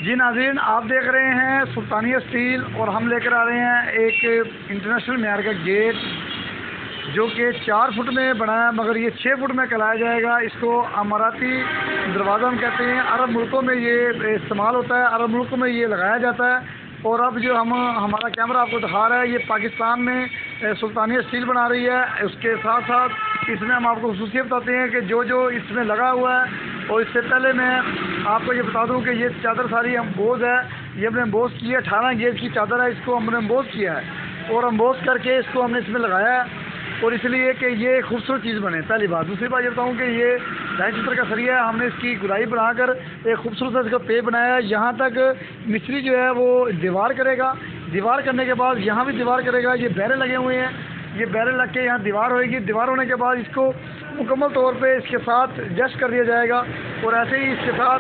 जी नाज़रीन, आप देख रहे हैं सुल्तानिया स्टील और हम लेकर आ रहे हैं एक इंटरनेशनल मेयार का गेट जो कि 4 फुट में बना है, मगर ये 6 फुट में कराया जाएगा। इसको अमाराती दरवाज़ा हम कहते हैं। अरब मुल्कों में ये इस्तेमाल होता है, अरब मुल्कों में ये लगाया जाता है। और अब जो हमारा कैमरा आपको दिखा रहा है, ये पाकिस्तान में सुल्तानिया स्टील बना रही है। उसके साथ साथ इसमें हम आपको खुसूसियत बताते हैं कि जो इसमें लगा हुआ है। और इससे पहले मैं आपको ये बता दूं कि ये चादर सारी अम्बोज है, ये हमने अम्बोज की है। 18 गेज की चादर है, इसको हमने अम्बोज किया है और अम्बोज करके इसको हमने इसमें लगाया है, और इसलिए कि ये खूबसूरत चीज़ बने, पहली बात। दूसरी बात ये बताऊँ कि ये 2.5 मीटर का सरिया है, हमने इसकी गुलाई बनाकर एक खूबसूरत सा इसका पे बनाया है। यहाँ तक मिस्त्री जो है वो दीवार करेगा, दीवार करने के बाद यहाँ भी दीवार करेगा। ये बैरे लगे हुए हैं, ये बैरे लग के यहाँ दीवार होएगी। दीवार होने के बाद इसको मुकम्मल तौर पे इसके साथ जस्ट कर दिया जाएगा, और ऐसे ही इसके साथ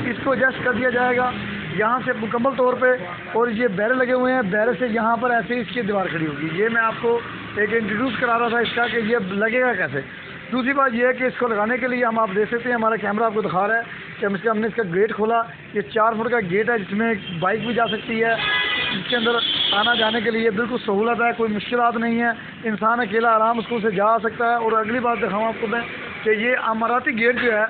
इसको जस्ट कर दिया जाएगा यहाँ से मुकम्मल तौर पे। और ये बैरे लगे हुए हैं, बैरे से यहाँ पर ऐसे ही इसकी दीवार खड़ी होगी। ये मैं आपको एक इंट्रोड्यूस करा रहा था इसका कि ये लगेगा कैसे। दूसरी बात ये है कि इसको लगाने के लिए आप देख सकते हैं, हमारा कैमरा आपको दिखा रहा है कि हमने इसका गेट खोला। ये 4 फुट का गेट है जिसमें बाइक भी जा सकती है। इसके अंदर आना जाने के लिए बिल्कुल सहूलत है, कोई मुश्किलात नहीं है। इंसान अकेला आराम उसको से जा सकता है। और अगली बात दिखाऊँ आपको मैं कि ये अमाराती गेट जो है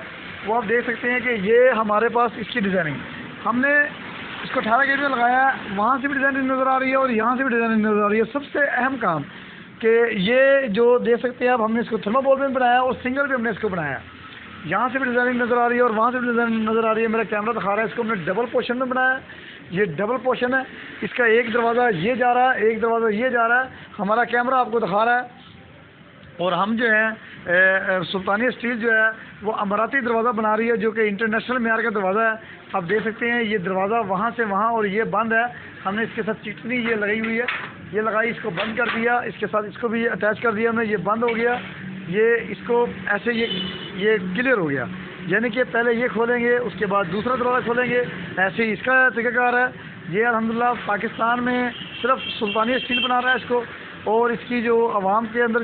वो आप देख सकते हैं कि ये हमारे पास इसकी डिज़ाइनिंग हमने इसको 18 गेट में लगाया है। वहाँ से भी डिज़ाइनिंग नज़र आ रही है और यहाँ से भी डिज़ाइनिंग नज़र आ रही है। सबसे अहम काम कि ये जो देख सकते हैं आप, हमने इसको थर्माकोल में बनाया और सिंगल भी हमने इसको बनाया। यहाँ से भी डिज़ाइनिंग नज़र आ रही है और वहाँ से भी डिज़ाइनिंग नज़र आ रही है। मेरा कैमरा दिखा रहा है, इसको हमने डबल पोर्शन में बनाया है। ये डबल पोर्शन है, इसका एक दरवाज़ा ये जा रहा है, एक दरवाज़ा ये जा रहा है। हमारा कैमरा आपको दिखा रहा है। और हम जो है सुल्तानिया स्टील जो है वो अमाराती दरवाज़ा बना रही है, जो कि इंटरनेशनल मेयार का दरवाज़ा है। आप देख सकते हैं ये दरवाज़ा वहाँ से वहाँ, और ये बंद है। हमने इसके साथ चिकनी ये लगाई हुई है, ये लगाई, इसको बंद कर दिया। इसके साथ इसको भी अटैच कर दिया हमने, ये बंद हो गया। ये इसको ऐसे ये क्लियर हो गया, यानी कि पहले ये खोलेंगे उसके बाद दूसरा दरवाज़ा खोलेंगे। ऐसे ही इसका तरीक़ाकार है। ये अल्हम्दुलिल्लाह पाकिस्तान में सिर्फ सुल्तानिया स्टील बना रहा है इसको। और इसकी जो आवाम के अंदर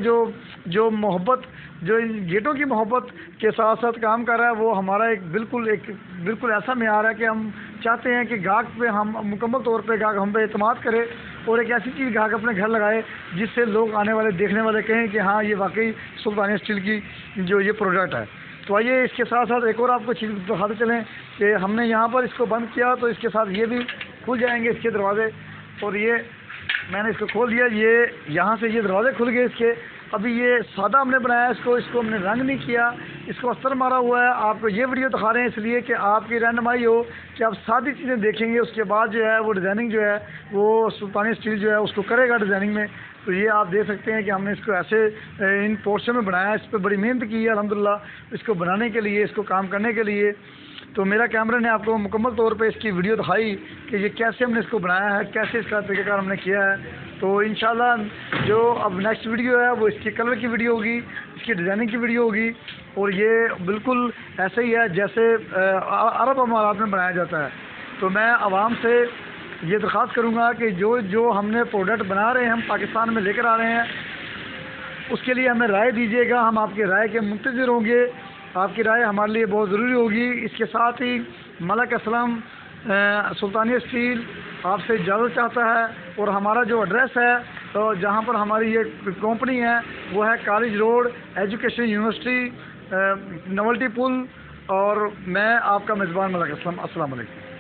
जो मोहब्बत, जो इन गेटों की मोहब्बत के साथ साथ काम कर रहा है, वो हमारा एक बिल्कुल ऐसा मेयार है कि हम चाहते हैं कि गाहक पे हम मुकम्मल तौर पे गाहक हम पे एतमाद करे, और एक ऐसी चीज़ गाहक अपने घर लगाए जिससे लोग आने वाले देखने वाले कहें कि हाँ ये वाकई सुल्तानिया स्टील की जो ये प्रोडक्ट है। तो आइए इसके साथ साथ एक और आपको चीज़ दिखाते चलें कि हमने यहाँ पर इसको बंद किया तो इसके साथ ये भी खुल जाएंगे इसके दरवाज़े। और ये मैंने इसको खोल दिया, ये यहाँ से ये दरवाज़े खुल गए इसके। अभी ये सादा हमने बनाया इसको हमने रंग नहीं किया, इसको अस्तर मारा हुआ है। आपको ये वीडियो दिखा रहे हैं इसलिए कि आपकी रहनुमाई हो कि आप सादी चीज़ें देखेंगे, उसके बाद जो है वो डिज़ाइनिंग जो है वो सुल्तानिया स्टील जो है उसको करेगा डिज़ाइनिंग में। तो ये आप देख सकते हैं कि हमने इसको ऐसे इन पोर्शन में बनाया है। इस पर बड़ी मेहनत की है अल्हम्दुलिल्लाह इसको बनाने के लिए, इसको काम करने के लिए। तो मेरा कैमरा ने आपको मुकम्मल तौर पे इसकी वीडियो दिखाई कि ये कैसे हमने इसको बनाया है, कैसे इसका तरीक़ाकार हमने किया है। तो इंशाल्लाह जो अब नेक्स्ट वीडियो है वो इसकी कलर की वीडियो होगी, इसकी डिज़ाइनिंग की वीडियो होगी। और ये बिल्कुल ऐसे ही है जैसे अरब अमारात में बनाया जाता है। तो मैं आवाम से ये दरख्वास्त करूँगा कि जो हमने प्रोडक्ट बना रहे हैं, हम पाकिस्तान में लेकर आ रहे हैं, उसके लिए हमें राय दीजिएगा। हम आपकी राय के मुंतज़िर होंगे, आपकी राय हमारे लिए बहुत ज़रूरी होगी। इसके साथ ही मलक असलम सुल्तानिया स्टील आपसे इजाज़त चाहता है। और हमारा जो एड्रेस है तो जहाँ पर हमारी ये कंपनी है वो है कॉलेज रोड, एजुकेशन यूनिवर्सिटी, नवल्टी पुल। और मैं आपका मेज़बान मलक असलम। अस्सलाम वालेकुम।